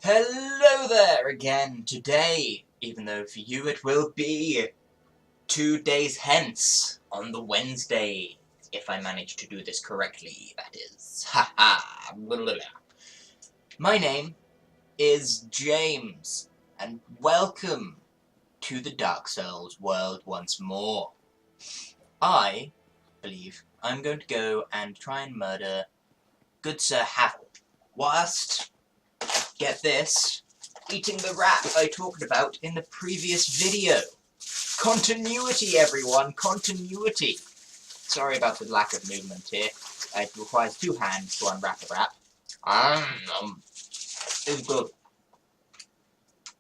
Hello there again today, even though for you it will be 2 days hence, on the Wednesday, if I manage to do this correctly, that is. Ha ha! My name is James, and welcome to the Dark Souls world once more. I believe I'm going to go and try and murder good Sir Havel, whilst, get this, eating the rat I talked about in the previous video. Continuity, everyone! Continuity! Sorry about the lack of movement here. It requires 2 hands to unwrap a wrap. It's good.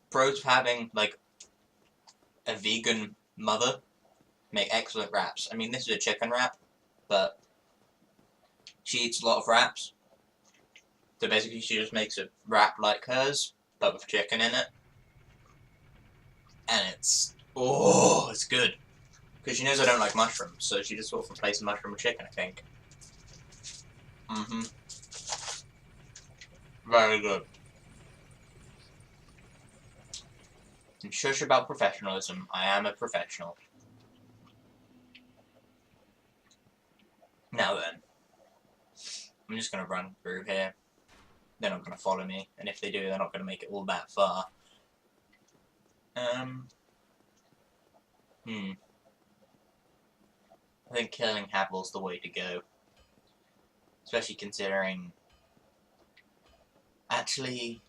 Pros of having, like, a vegan mother make excellent wraps. I mean, this is a chicken wrap, but she eats a lot of wraps. So basically she just makes a wrap like hers, but with chicken in it. And it's good. Because she knows I don't like mushrooms, so she just sort of replaces mushroom with chicken, I think. Very good. And shush about professionalism. I am a professional. Now then. I'm just going to run through here. They're not going to follow me, and if they do, they're not going to make it all that far. I think killing Havel's the way to go. Especially considering... Actually,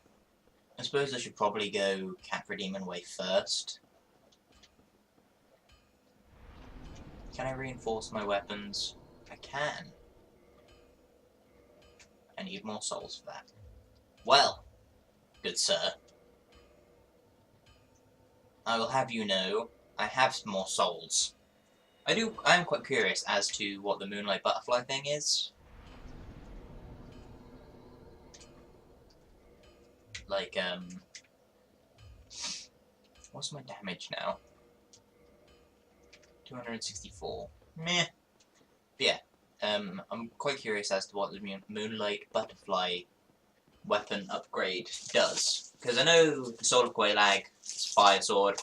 I suppose I should probably go Cat Demon way first. Can I reinforce my weapons? I can. I need more souls for that. Well, good sir, I will have you know, I have some more souls. I'm quite curious as to what the Moonlight Butterfly thing is. Like, what's my damage now? 264. Meh. But yeah, I'm quite curious as to what the Moonlight Butterfly weapon upgrade does. Because I know the Sword of Quelaag, it's Fire Sword.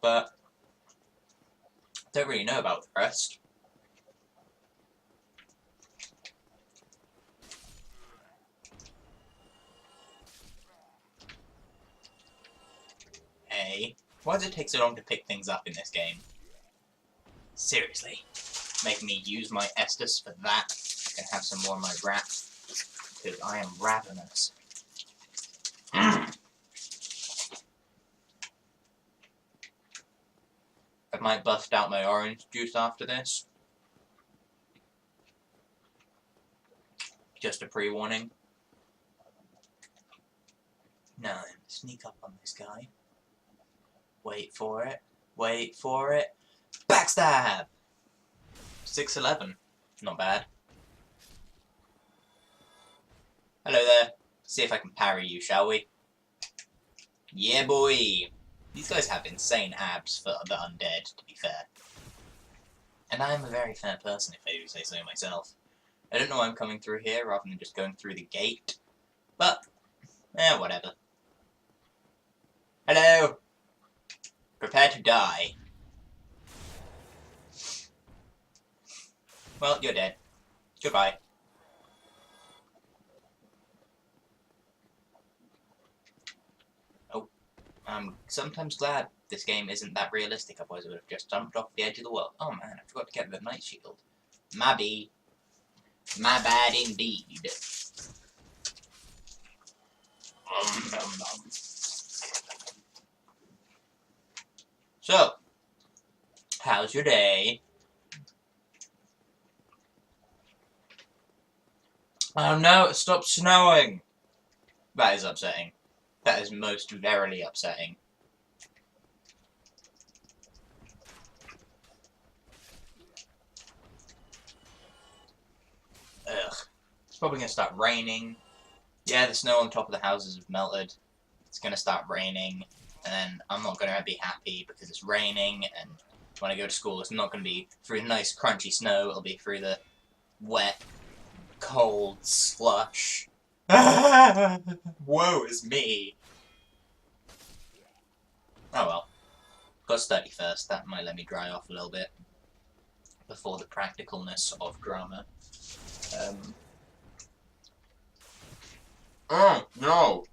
But don't really know about the rest. Hey, why does it take so long to pick things up in this game? Seriously. Making me use my Estus for that. I can have some more of my wrap. Because I am ravenous. I might bust out my orange juice after this. Just a pre-warning. Now then, sneak up on this guy. Wait for it. Wait for it. Backstab! 611. Not bad. Hello there. See if I can parry you, shall we? Yeah, boy! These guys have insane abs for the undead, to be fair. And I am a very fair person, if I do say so myself. I don't know why I'm coming through here rather than just going through the gate. But, whatever. Hello! Prepare to die. Well, you're dead. Goodbye. Oh, I'm sometimes glad this game isn't that realistic, otherwise I would have just jumped off the edge of the world. Oh man, I forgot to get the Night Shield. My bad indeed. So, how's your day? Oh no, it stopped snowing! That is upsetting. That is most verily upsetting. Ugh. It's probably gonna start raining. Yeah, the snow on top of the houses have melted. It's gonna start raining, and then I'm not gonna be happy because it's raining, and when I go to school it's not gonna be through the nice crunchy snow, it'll be through the wet, cold slush. Woe is me. Oh well. Got to study first. That might let me dry off a little bit before the practicalness of drama. Oh, no!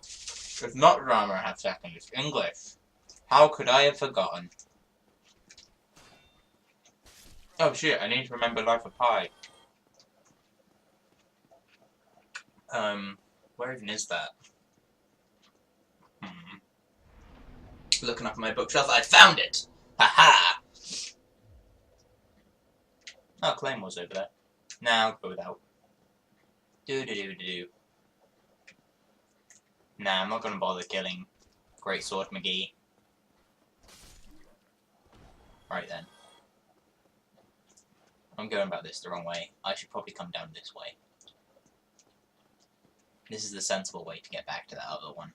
It's not drama I have second, it's English. How could I have forgotten? Oh shit, I need to remember Life of Pi. Where even is that? Looking up my bookshelf, I found it! Haha! Oh, Claymore's over there. Now, I'll go without. Do. Nah, I'm not gonna bother killing Great Sword McGee. Right then. I'm going about this the wrong way. I should probably come down this way. This is the sensible way to get back to that other one.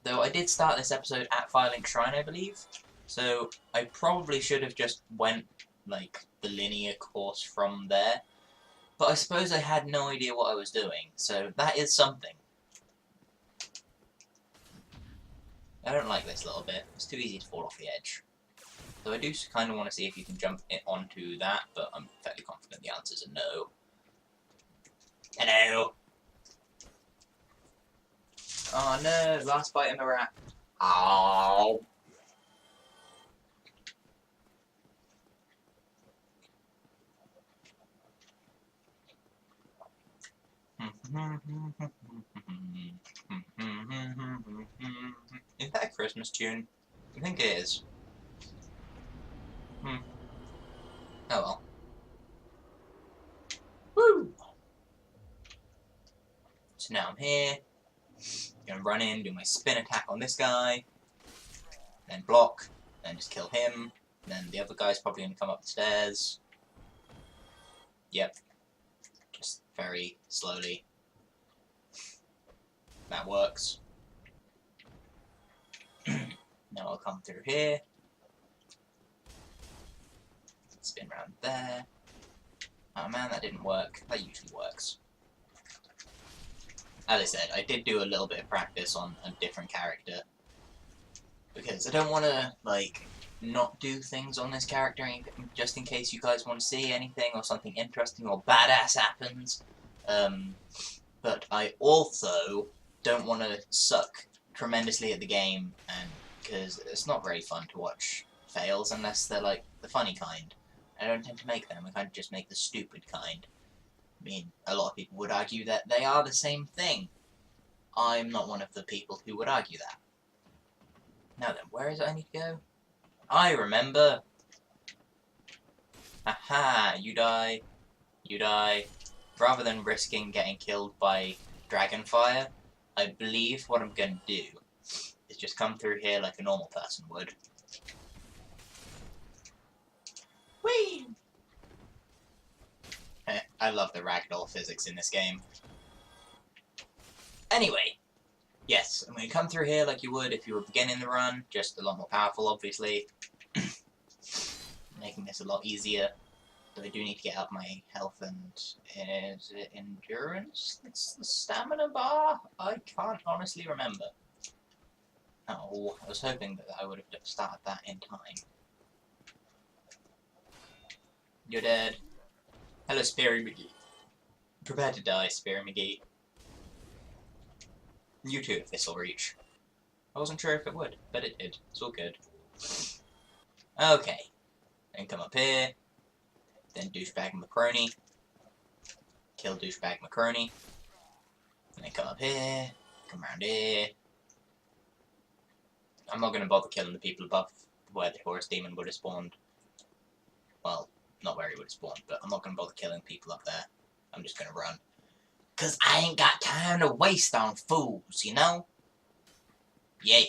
Though I did start this episode at Firelink Shrine, I believe. So I probably should have just went, like, the linear course from there. But I suppose I had no idea what I was doing, so that is something. I don't like this little bit. It's too easy to fall off the edge. So I do kind of want to see if you can jump it onto that, but I'm fairly confident the answers are no. Hello! Oh no, last bite in the wrap. Ow! Is that a Christmas tune? I think it is. Oh well. Woo! So now I'm here. Gonna run in, do my spin attack on this guy, then block, then just kill him. Then the other guy's probably gonna come up the stairs. Yep. Just very slowly. That works. Now I'll come through here. Spin around there. Oh man, that didn't work. That usually works. As I said, I did do a little bit of practice on a different character. Because I don't want to, like, not do things on this character just in case you guys want to see anything or something interesting or badass happens. But I also don't want to suck tremendously at the game, and because it's not very fun to watch fails unless they're, like, the funny kind. I don't tend to make them, I kind of just make the stupid kind. I mean, a lot of people would argue that they are the same thing. I'm not one of the people who would argue that. Now then, where is it I need to go? I remember! Aha! You die. You die. Rather than risking getting killed by Dragonfire, I believe what I'm going to do is just come through here like a normal person would. Whee! I love the ragdoll physics in this game. Anyway, yes, I'm going to come through here like you would if you were beginning the run, just a lot more powerful, obviously. Making this a lot easier. So I do need to get up my health and... is it endurance? It's the stamina bar? I can't honestly remember. Oh, I was hoping that I would have started that in time. You're dead. Hello, Speary McGee. Prepare to die, Speary McGee. You too, if this will reach. I wasn't sure if it would, but it did. It's all good. Okay. Then come up here. Then douchebag Macaroni. Kill douchebag Macaroni. And then come up here. Come around here. I'm not going to bother killing the people above where the Horus Demon would have spawned. Well, not where he would have spawned, but I'm not going to bother killing people up there. I'm just going to run. Because I ain't got time to waste on fools, you know? Yeah.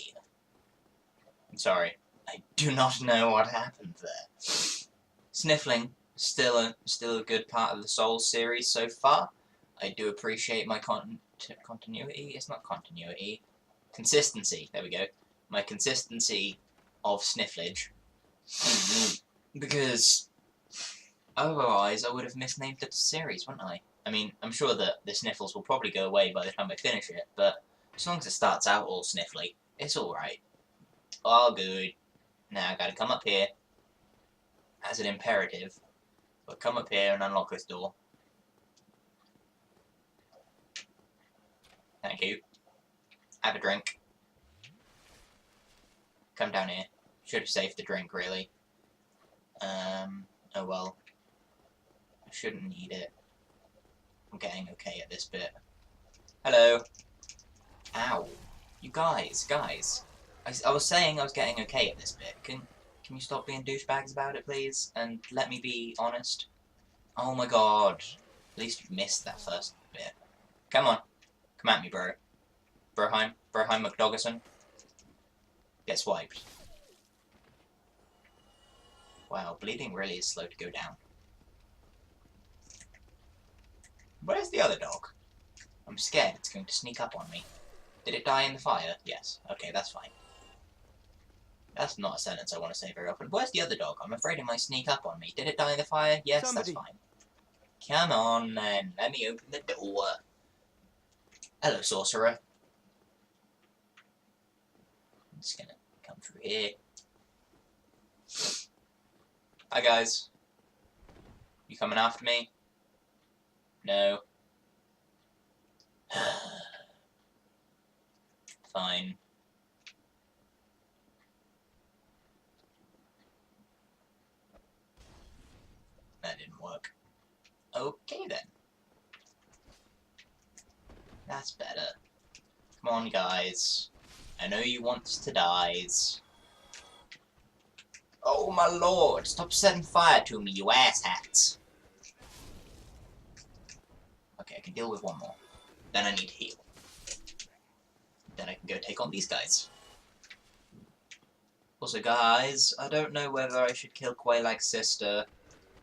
I'm sorry. I do not know what happened there. Sniffling, still a good part of the Souls series so far. I do appreciate my continuity. It's not continuity. Consistency. There we go. My consistency of snifflage. Because otherwise I would have misnamed the series, wouldn't I? I mean, I'm sure that the sniffles will probably go away by the time I finish it, but as long as it starts out all sniffly, it's alright. All good. Now I gotta come up here as an imperative. But come up here and unlock this door. Thank you. Have a drink. Come down here. Should have saved the drink, really. Oh well. I shouldn't need it. I'm getting okay at this bit. Hello. Ow. You guys. I was saying I was getting okay at this bit. Can you stop being douchebags about it, please? And let me be honest? Oh my god. At least you missed that first bit. Come on. Come at me, bro. Broheim McDoggerson. Get swiped. Wow, bleeding really is slow to go down. Where's the other dog? I'm scared it's going to sneak up on me. Did it die in the fire? Yes. Okay, that's fine. That's not a sentence I want to say very often. Where's the other dog? I'm afraid it might sneak up on me. Did it die in the fire? Yes, Somebody. That's fine. Come on, then. Let me open the door. Hello, sorcerer. I'm just gonna come through here. Hi, guys. You coming after me? No. Fine. That didn't work. Okay, then. That's better. Come on, guys. I know you want to die. Oh, my lord. Stop setting fire to me, you asshats. Okay, I can deal with one more. Then I need to heal. Then I can go take on these guys. Also, guys, I don't know whether I should kill Quaylag's sister,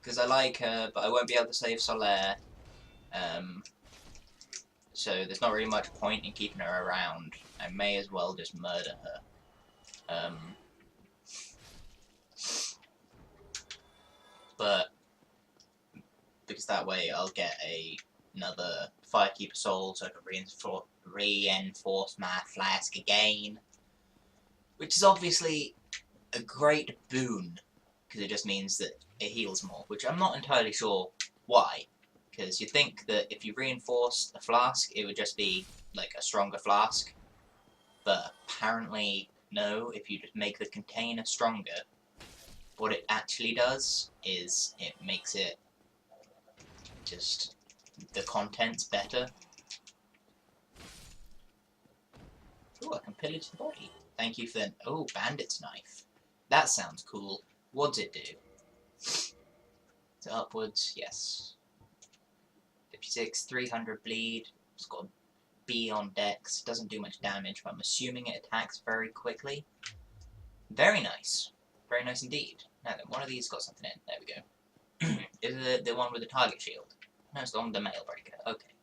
because I like her, but I won't be able to save Solaire. So there's not really much point in keeping her around. I may as well just murder her. But because that way I'll get another Firekeeper soul, so I can reinforce my flask again, which is obviously a great boon because it just means that it heals more, which I'm not entirely sure why. Because you'd think that if you reinforce a flask, it would just be like a stronger flask, but apparently no. If you just make the container stronger, what it actually does is it makes it just the contents better. Oh, I can pillage the body. Thank you for that. Oh, bandit's knife. That sounds cool. What's it do? Is it upwards? Yes. 56, 300 bleed. It's got a B on dex. Doesn't do much damage, but I'm assuming it attacks very quickly. Very nice. Very nice indeed. Now then, one of these got something in. There we go. Is it the one with the target shield? No, it's the one with the mail breaker. Okay.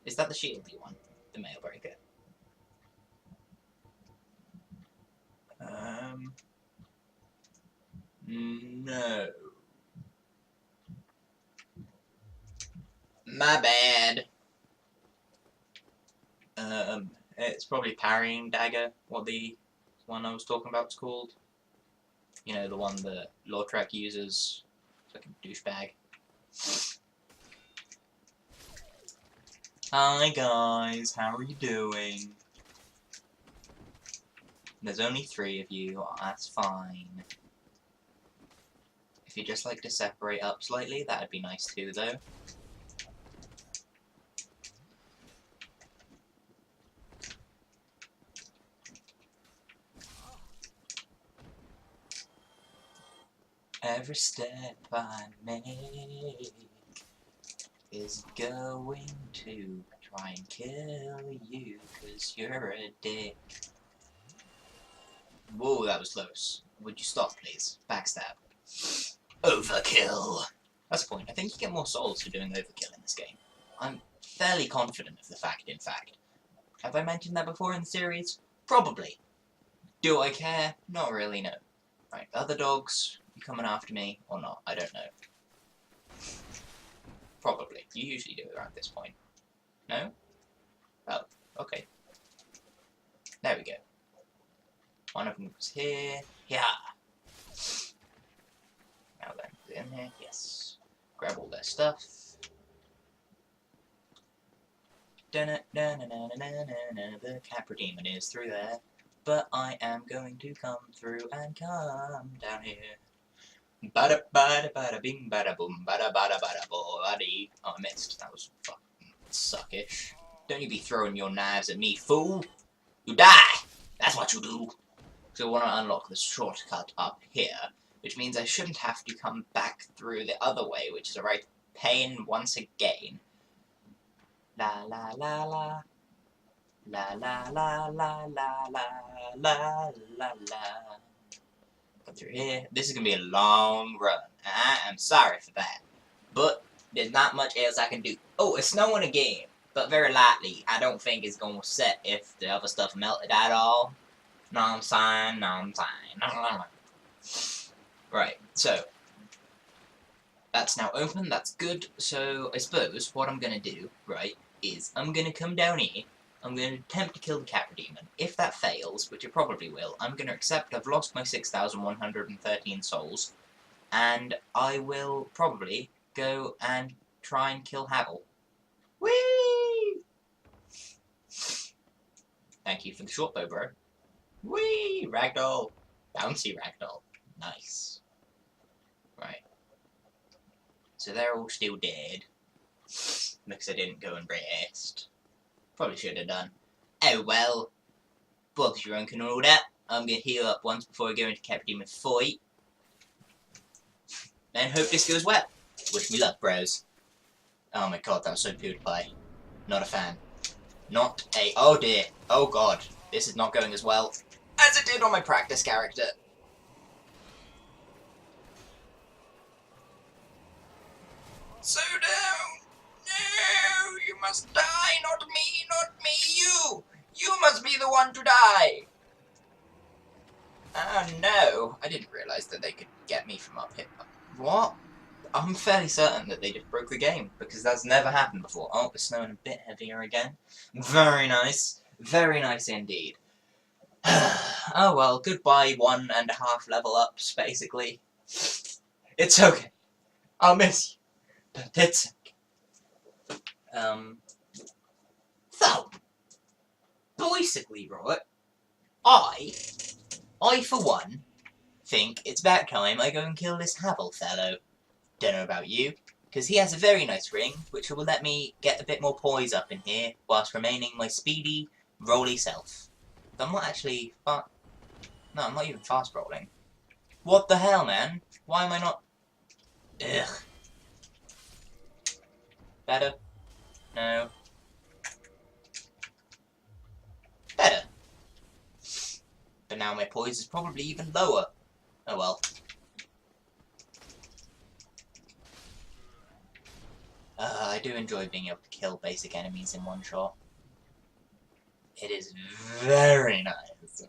Is that the shieldy one? The mail breaker? No. My bad. It's probably parrying dagger, what the one I was talking about is called. You know, the one that Lautrec uses. Fucking douchebag. Hi guys, how are you doing? There's only 3 of you, that's fine. If you'd just like to separate up slightly, that'd be nice too, though. Every step I make is going to try and kill you, 'cause you're a dick. Whoa, that was close. Would you stop, please? Backstab. Overkill! That's the point. I think you get more souls for doing overkill in this game. I'm fairly confident of the fact, in fact. Have I mentioned that before in the series? Probably. Do I care? Not really, no. Right, other dogs, you coming after me or not? I don't know. Probably. You usually do around this point. No? Oh, okay. There we go. One of them was here. Yeah. Now then, in here. Yes. Grab all their stuff. The Capra Demon is through there, but I am going to come through and come down here. Bada bada bada bing bada boom bada bada bada body. Oh, I missed. That was fucking suckish. Don't you be throwing your knives at me, fool! You die! That's what you do! So I want to unlock the shortcut up here, which means I shouldn't have to come back through the other way, which is a right pain once again. La la la la. La la la la la la la la la. Go through here. This is gonna be a long run. I am sorry for that. But there's not much else I can do. Oh, it's snowing again. But very lightly. I don't think it's gonna set if the other stuff melted at all. No, I'm saying. No, I'm saying. Right, so that's now open, that's good. So I suppose what I'm gonna do, right, is I'm gonna come down here. I'm going to attempt to kill the Capra Demon. If that fails, which it probably will, I'm going to accept I've lost my 6,113 souls, and I will probably go and try and kill Havel. Whee! Thank you for the short bow, bro. Whee! Ragdoll. Bouncy ragdoll. Nice. Right. So they're all still dead. Because I didn't go and rest. Probably should have done. Oh well. Bob's drunk and all that. I'm gonna heal up once before I go into Capra Demon fight. And hope this goes well. Wish me luck, bros. Oh my god, that was so PewDiePie. Not a fan. Not a... Oh dear. Oh god. This is not going as well as it did on my practice character. So down. No, you must die, not me, not me, you! You must be the one to die! Oh no, I didn't realise that they could get me from up here. What? I'm fairly certain that they just broke the game, because that's never happened before. Oh, it's snowing a bit heavier again. Very nice indeed. Oh well, goodbye 1.5 level ups, basically. It's okay. I'll miss you, but it's okay. So, basically, right, I for one, think it's about time I go and kill this Havel fellow. Don't know about you, because he has a very nice ring, which will let me get a bit more poise up in here, whilst remaining my speedy, rolly self. I'm not actually no, I'm not even fast rolling. What the hell, man? Why am I not... Ugh. Better? No. Better. But now my poise is probably even lower. Oh well. I do enjoy being able to kill basic enemies in one shot. It is very nice.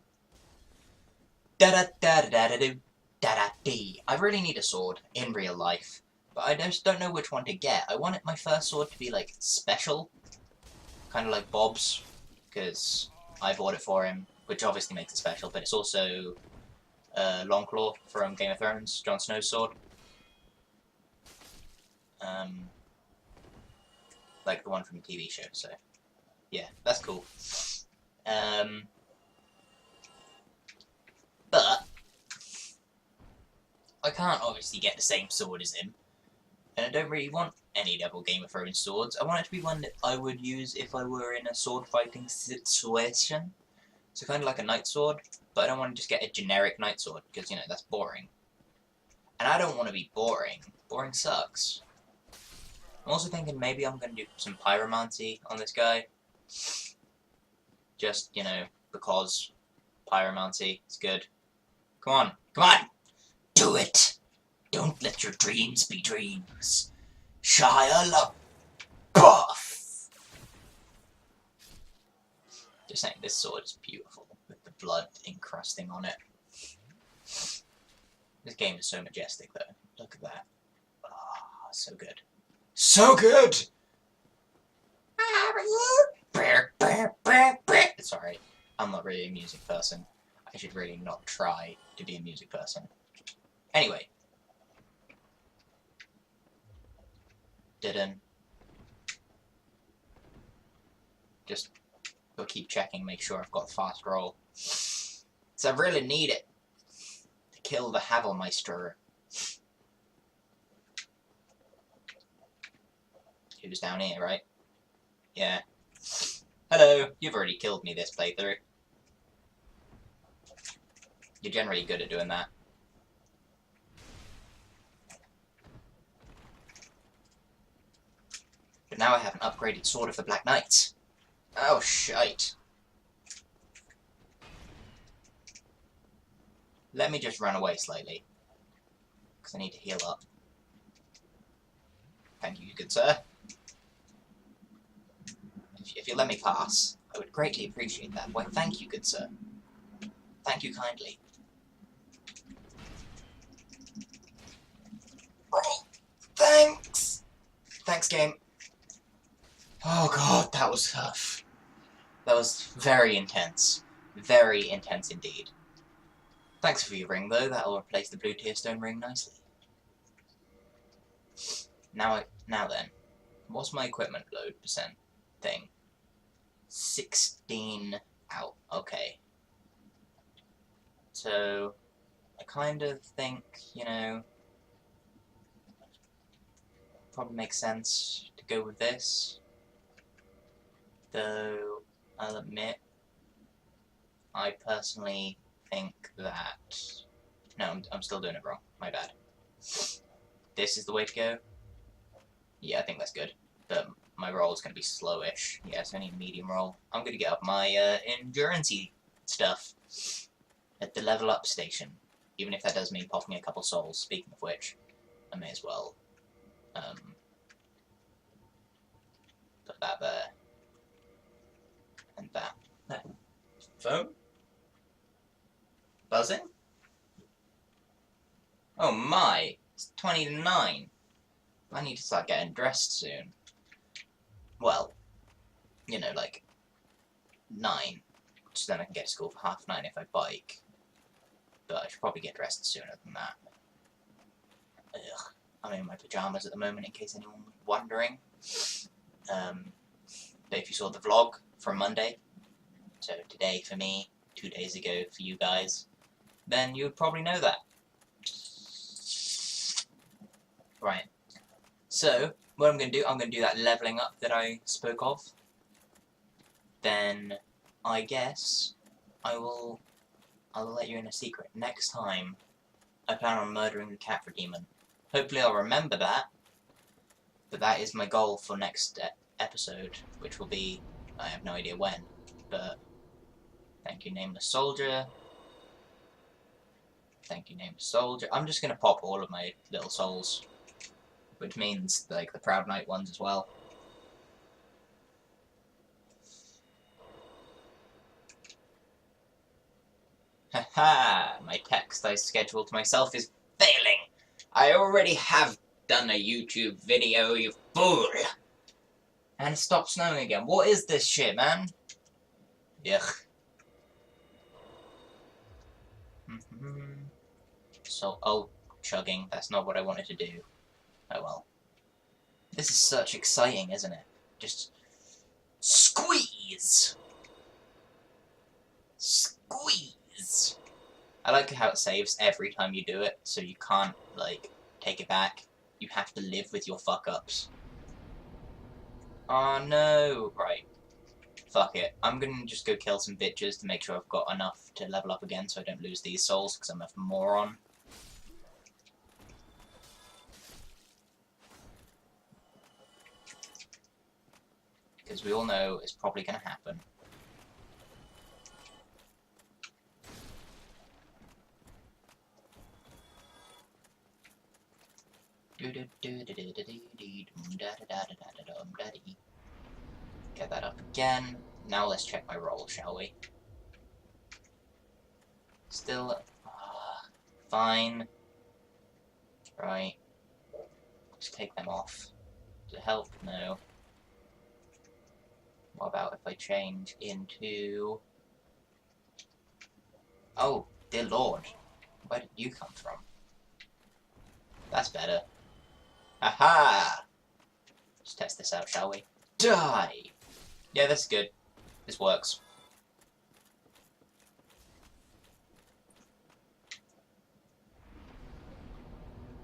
Da-da-da-da-da-do, I really need a sword in real life, but I just don't know which one to get. I wanted my first sword to be, like, special. Kind of like Bob's, because I bought it for him, which obviously makes it special, but it's also Longclaw from Game of Thrones, Jon Snow's sword. Like the one from the TV show, so yeah, that's cool. But I can't obviously get the same sword as him, and I don't really want any double Game of Thrones swords. I want it to be one that I would use if I were in a sword fighting situation. So kind of like a knight sword, but I don't want to just get a generic knight sword, because, you know, that's boring. And I don't want to be boring. Boring sucks. I'm also thinking maybe I'm going to do some pyromancy on this guy. Just, you know, because pyromancy is good. Come on, come on! Do it! Don't let your dreams be dreams. Shia LaBeouf! Just saying, this sword is beautiful. With the blood encrusting on it. This game is so majestic, though. Look at that. Ah, so good. So good! How are you? Sorry, I'm not really a music person. I should really not try to be a music person. Anyway. Didn't. Just go keep checking, make sure I've got fast roll. So I really need it to kill the Havelmeister. He was down here, right? Yeah. Hello, you've already killed me this playthrough. You're generally good at doing that. But now I have an upgraded Sword of the Black Knights. Oh, shite. Let me just run away slightly. Because I need to heal up. Thank you, good sir. If you let me pass, I would greatly appreciate that. Why, thank you, good sir. Thank you kindly. Oh, thanks! Thanks, game. Oh god, that was tough. That was very intense. Very intense indeed. Thanks for your ring, though. That'll replace the blue tearstone ring nicely. Now then, what's my equipment load percent thing? 16 out. Okay. So, I kind of think, you know, probably makes sense to go with this. Though, I'll admit, I personally think that... No, I'm still doing it wrong. My bad. This is the way to go. Yeah, I think that's good. But my roll is going to be slowish. Yeah, so I need a medium roll. I'm going to get up my endurance-y stuff at the level up station. Even if that does mean popping a couple souls. Speaking of which, I may as well put that there. And that. There. Phone? Buzzing? Oh my! It's 20 to 9. I need to start getting dressed soon. Well, you know, like 9. So then I can get to school for 9:30 if I bike. But I should probably get dressed sooner than that. Ugh. I'm in my pyjamas at the moment, in case anyone was wondering. But if you saw the vlog from Monday, so today for me, 2 days ago for you guys, then you would probably know that. Right. So, what I'm going to do that leveling up that I spoke of. Then, I guess, I'll let you in a secret. Next time, I plan on murdering the cat for demon. Hopefully I'll remember that. But that is my goal for next episode, which will be, I have no idea when, but thank you, Nameless Soldier. Thank you, Nameless Soldier. I'm just going to pop all of my little souls, which means, like, the Proud Knight ones as well. Haha, my text I scheduled myself is failing. I already have done a YouTube video, you fool. And it stopped snowing again. What is this shit, man? Yuck. So, oh, chugging. That's not what I wanted to do. Oh well. This is such exciting, isn't it? Just squeeze! Squeeze! I like how it saves every time you do it, so you can't, like, take it back. You have to live with your fuck-ups. Oh no! Right. Fuck it. I'm gonna just go kill some bitches to make sure I've got enough to level up again so I don't lose these souls, because I'm a moron. Because we all know it's probably gonna happen. Get that up again. Now let's check my roll, shall we? Still, fine. Right. Just take them off. Does it help? No. What about if I change into... Oh, dear lord. Where did you come from? That's better. Aha! Let's test this out, shall we? Die! Yeah, that's good. This works.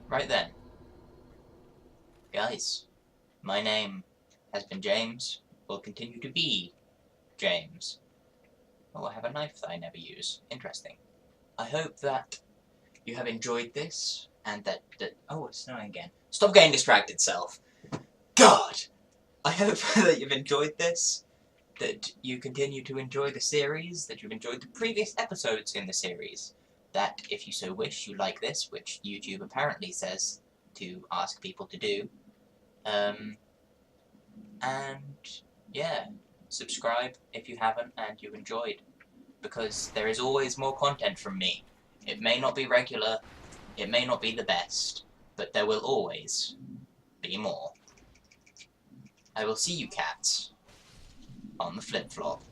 Right then. Guys, my name has been James, will continue to be James. Oh, I have a knife that I never use. Interesting. I hope that you have enjoyed this, and that oh, it's snowing again. Stop getting distracted, self. God! I hope that you've enjoyed this, that you continue to enjoy the series, that you've enjoyed the previous episodes in the series, that if you so wish you like this, which YouTube apparently says to ask people to do, and yeah, subscribe if you haven't and you enjoyed, because there is always more content from me. It may not be regular, it may not be the best, but there will always be more. I will see you cats on the flip-flop.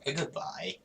Goodbye.